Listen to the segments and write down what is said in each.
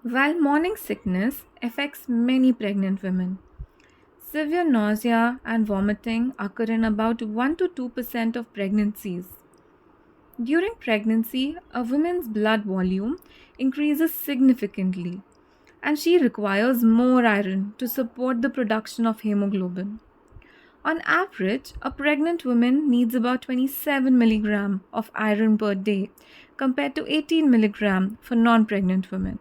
While morning sickness affects many pregnant women, severe nausea and vomiting occur in about 1 to 2% of pregnancies. During pregnancy, a woman's blood volume increases significantly and she requires more iron to support the production of hemoglobin. On average, a pregnant woman needs about 27 milligram of iron per day compared to 18 milligram for non-pregnant women.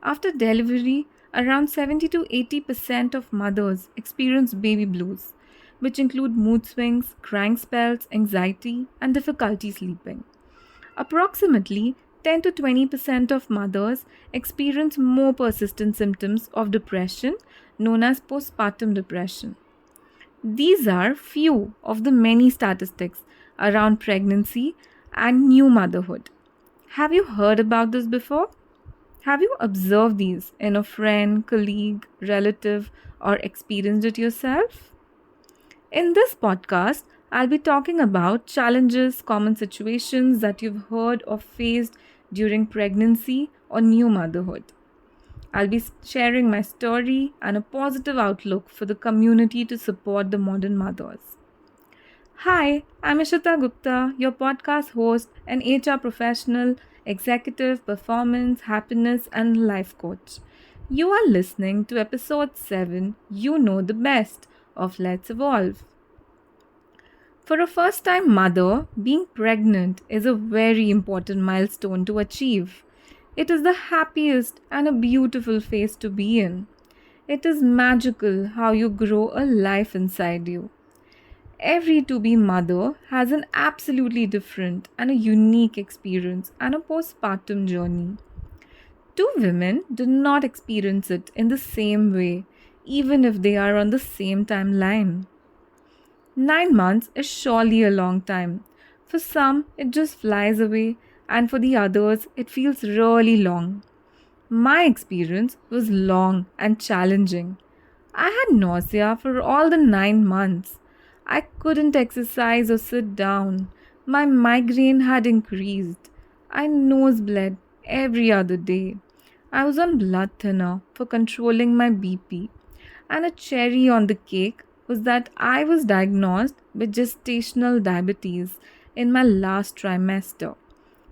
After delivery, around 70 to 80% of mothers experience baby blues, which include mood swings, crying spells, anxiety, and difficulty sleeping. Approximately 10 to 20% of mothers experience more persistent symptoms of depression known as postpartum depression. These are few of the many statistics around pregnancy and new motherhood. Have you heard about this before? Have you observed these in a friend, colleague, relative, or experienced it yourself? In this podcast, I'll be talking about challenges, common situations that you've heard or faced during pregnancy or new motherhood. I'll be sharing my story and a positive outlook for the community to support the modern mothers. Hi, I'm Ishita Gupta, your podcast host and HR professional, executive, performance, happiness, and life coach. You are listening to episode 7, You Know the Best of Let's Evolve. For a first time mother, being pregnant is a very important milestone to achieve. It is the happiest and a beautiful phase to be in. It is magical how you grow a life inside you. Every to be mother has an absolutely different and a unique experience and a postpartum journey. Two women do not experience it in the same way, even if they are on the same timeline. 9 months is surely a long time. For some, it just flies away, and for the others, it feels really long. My experience was long and challenging. I had nausea for all the 9 months. I couldn't exercise or sit down. My migraine had increased. I nosebleed every other day. I was on blood thinner for controlling my BP. And a cherry on the cake was that I was diagnosed with gestational diabetes in my last trimester,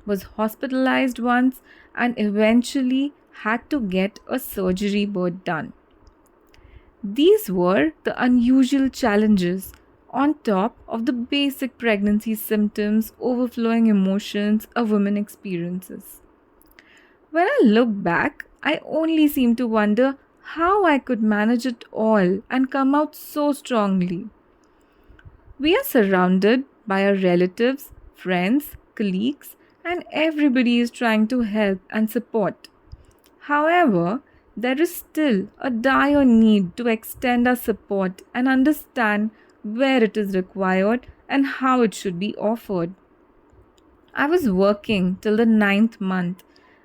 was hospitalized once, and eventually had to get a surgery birth done. These were the unusual challenges on top of the basic pregnancy symptoms, overflowing emotions a woman experiences. When I look back, I only seem to wonder how I could manage it all and come out so strongly. We are surrounded by our relatives, friends, colleagues, and everybody is trying to help and support. However, there is still a dire need to extend our support and understand where it is required and how it should be offered. I was working till the 9th month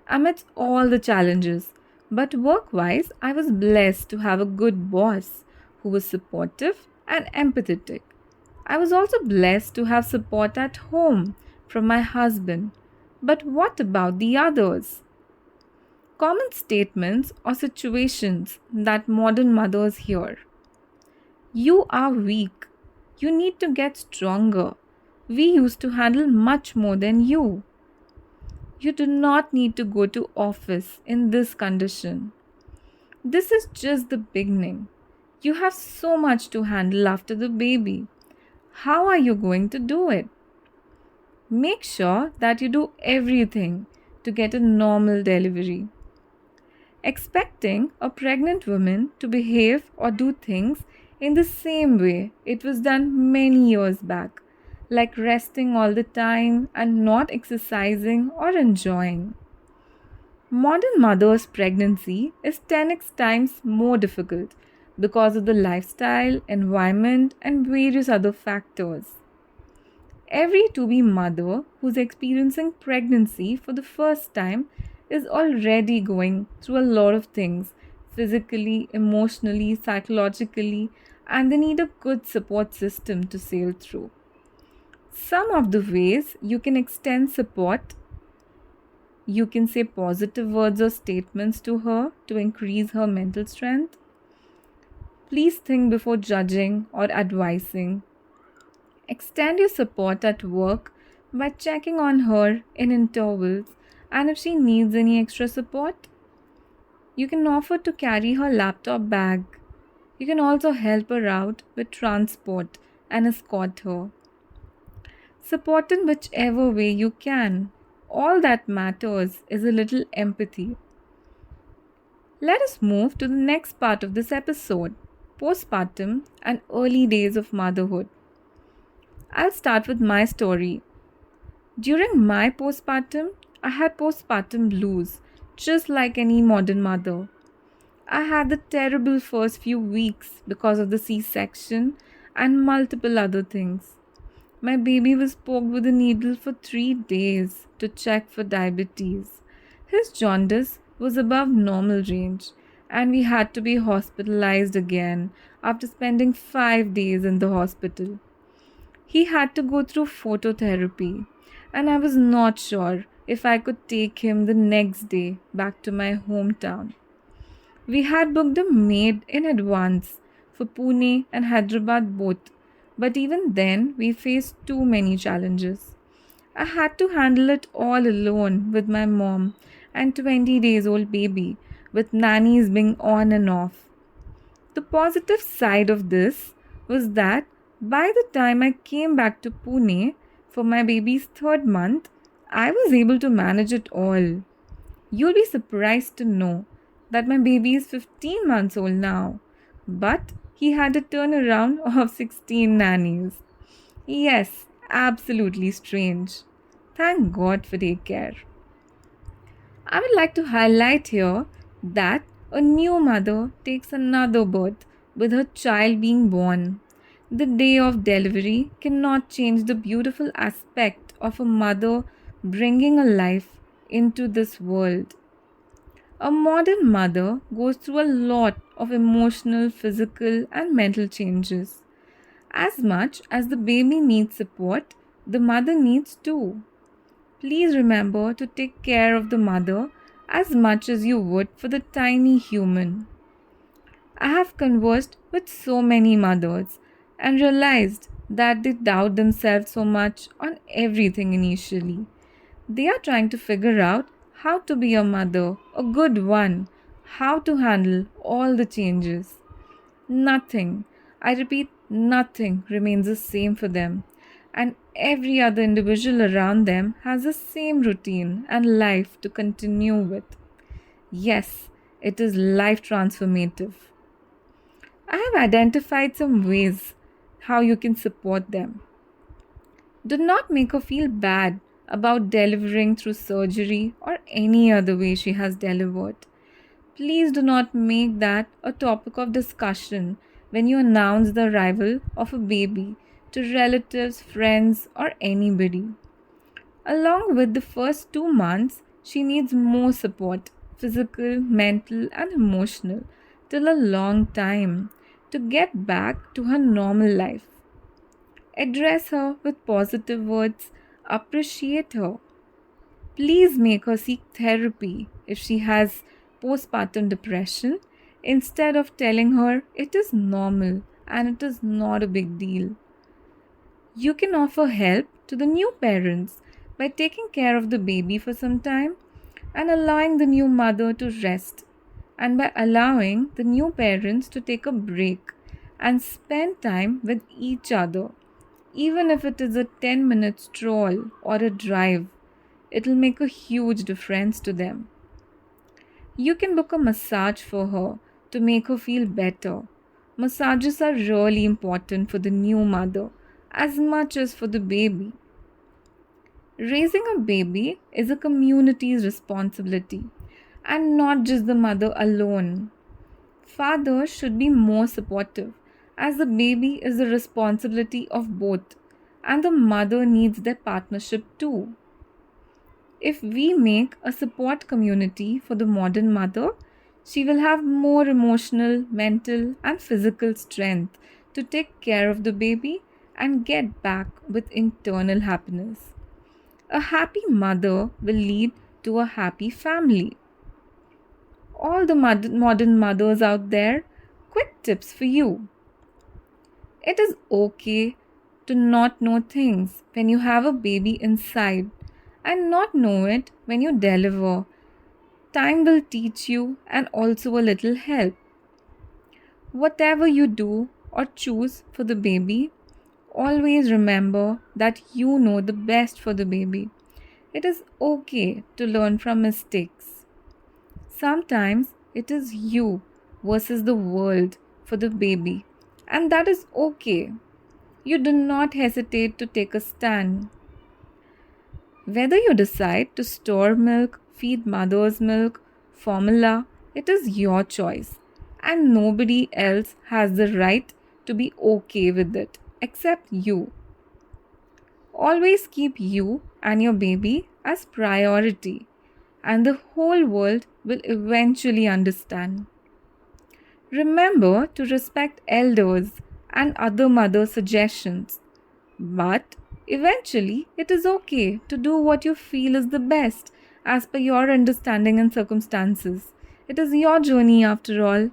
amidst all the challenges, but work wise, I was blessed to have a good boss who was supportive and empathetic. I was also blessed to have support at home from my husband. But what about the others? Common statements or situations that modern mothers hear. You are weak. You need to get stronger. We used to handle much more than you. You do not need to go to office in this condition. This is just the beginning. You have so much to handle after the baby. How are you going to do it? Make sure that you do everything to get a normal delivery. Expecting a pregnant woman to behave or do things in the same way it was done many years back, like resting all the time and not exercising or enjoying. Modern mother's pregnancy is 10x times more difficult because of the lifestyle, environment, and various other factors. Every to be mother who's experiencing pregnancy for the first time is already going through a lot of things physically, emotionally, psychologically, and they need a good support system to sail through. Some of the ways you can extend support You can say positive words or statements to her to increase her mental strength. Please think before judging or advising. Extend your support at work by checking on her in intervals, and if she needs any extra support, you can offer to carry her laptop bag. You can also help her out with transport and escort her. Support in whichever way you can. All that matters is a little empathy. Let us move to the next part of this episode: postpartum and early days of motherhood. I'll start with my story. During my postpartum, I had postpartum blues, just like any modern mother. I had the terrible first few weeks because of the C section and multiple other things. My baby was poked with a needle for 3 days to check for diabetes. His jaundice was above normal range, and we had to be hospitalized again after spending 5 days in the hospital. He had to go through phototherapy, and I was not sure if I could take him the next day back to my hometown. We had booked a maid in advance for Pune and Hyderabad both, but even then we faced too many challenges. I had to handle it all alone with my mom and 20 days old baby, with nannies being on and off. The positive side of this was that by the time I came back to Pune for my baby's third month, I was able to manage it all. You'll be surprised to know that my baby is 15 months old now, but he had a turnaround of 16 nannies. Yes, absolutely strange. Thank God for daycare. I would like to highlight here that a new mother takes another birth with her child being born. The day of delivery cannot change the beautiful aspect of a mother bringing a life into this world. A modern mother goes through a lot of emotional, physical, and mental changes. As much as the baby needs support, the mother needs too. Please remember to take care of the mother as much as you would for the tiny human. I have conversed with so many mothers and realized that they doubt themselves so much on everything initially. They are trying to figure out how to be a mother, a good one, how to handle all the changes. Nothing, I repeat, nothing remains the same for them, and every other individual around them has the same routine and life to continue with. Yes, it is life transformative. I have identified some ways how you can support them. Do not make her feel bad about delivering through surgery or any other way she has delivered. Please do not make that a topic of discussion when you announce the arrival of a baby to relatives, friends, or anybody. Along with the first 2 months, she needs more support, physical, mental, and emotional, till a long time to get back to her normal life. Address her with positive words, appreciate her. Please make her seek therapy if she has postpartum depression instead of telling her it is normal and it is not a big deal. You can offer help to the new parents by taking care of the baby for some time and allowing the new mother to rest, and by allowing the new parents to take a break and spend time with each other. Even if it is a 10-minute stroll or a drive, it'll make a huge difference to them. You can book a massage for her to make her feel better. Massages are really important for the new mother as much as for the baby. Raising a baby is a community's responsibility and not just the mother alone. Fathers should be more supportive as the baby is the responsibility of both and the mother needs their partnership too. If we make a support community for the modern mother, she will have more emotional, mental, and physical strength to take care of the baby and get back with internal happiness. A happy mother will lead to a happy family. All the modern mothers out there, quick tips for you. It is okay to not know things when you have a baby inside and not know it when you deliver. Time will teach you and also a little help. Whatever you do or choose for the baby, always remember that you know the best for the baby. It is okay to learn from mistakes. Sometimes it is you versus the world for the baby, and that is okay. You do not hesitate to take a stand. Whether you decide to store milk, feed mother's milk, formula, it is your choice, and nobody else has the right to be okay with it except you. Always keep you and your baby as priority, and the whole world will eventually understand. Remember to respect elders and other mother suggestions, but eventually it is okay to do what you feel is the best as per your understanding and circumstances. It is your journey after all.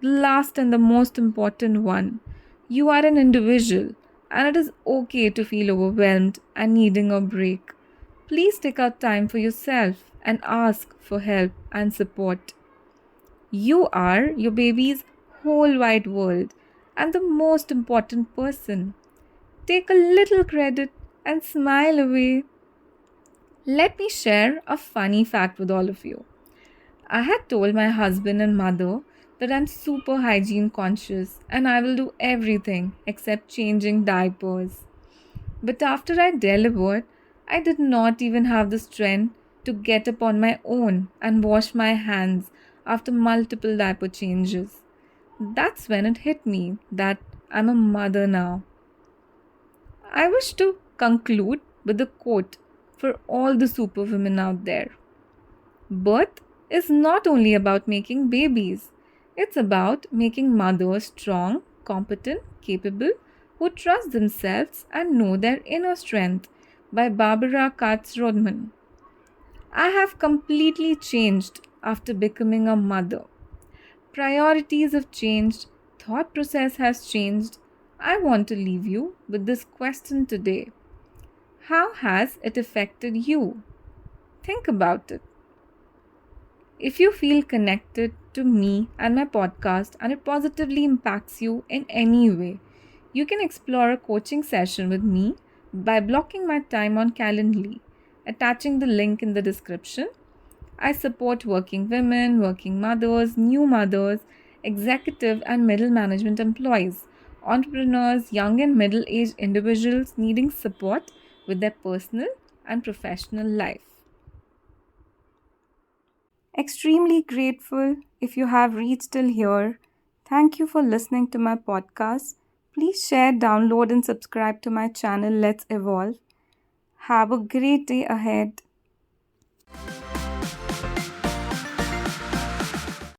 The last and the most important one. You are an individual, and it is okay to feel overwhelmed and needing a break. Please take out time for yourself and ask for help and support. You are your baby's whole wide world and the most important person. Take a little credit and smile away. Let me share a funny fact with all of you. I had told my husband and mother that I'm super hygiene conscious and I will do everything except changing diapers. But after I delivered, I did not even have the strength to get up on my own and wash my hands after multiple diaper changes. That's when it hit me that I'm a mother now. I wish to conclude with a quote for all the superwomen out there. Birth is not only about making babies, it's about making mothers strong, competent, capable, who trust themselves and know their inner strength by Barbara Katz-Rodman. I have completely changed after becoming a mother. Priorities have changed, thought process has changed. I want to leave you with this question today. How has it affected you? Think about it. If you feel connected to me and my podcast and it positively impacts you in any way, you can explore a coaching session with me by blocking my time on Calendly, attaching the link in the description. I support working women, working mothers, new mothers, executive and middle management employees, entrepreneurs, young and middle-aged individuals needing support with their personal and professional life. Extremely grateful if you have reached till here. Thank you for listening to my podcast. Please share, download, and subscribe to my channel. Let's evolve. Have a great day ahead.